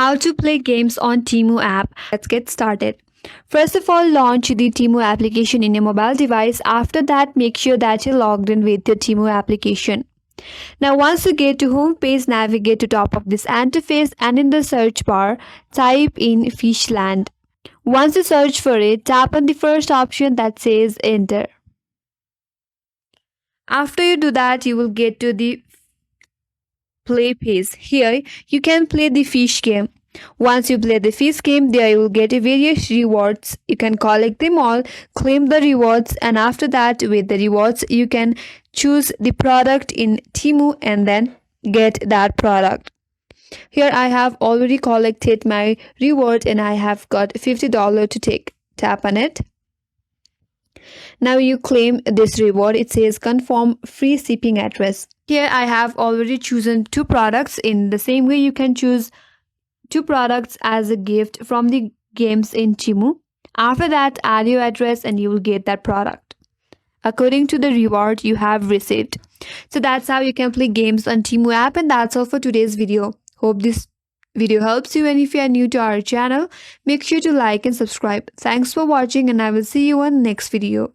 How to play games on Temu app. Let's get started. First of all, launch the Temu application in your mobile device. After that, make sure that you're logged in with your Temu application. Now, once you get to home page, navigate to top of this interface and in the search bar, type in Fishland. Once you search for it, tap on the first option that says enter. After you do that, you will get to the play page. Here, you can play the fish game. Once you play the fish game, there you will get various rewards. You can collect them all, claim the rewards, and after that, with the rewards, you can choose the product in Temu and then get that product. Here I have already collected my reward and I have got $50 to take. Tap on it. Now you claim this reward. It says confirm free shipping address. Here I have already chosen two products. In the same way, you can choose two products as a gift from the games in Temu. After that, add your address and you will get that product according to the reward you have received. So that's how you can play games on Temu app, and that's all for today's video. Hope this video helps you, and if you are new to our channel, make sure to like and subscribe. Thanks for watching and I will see you on next video.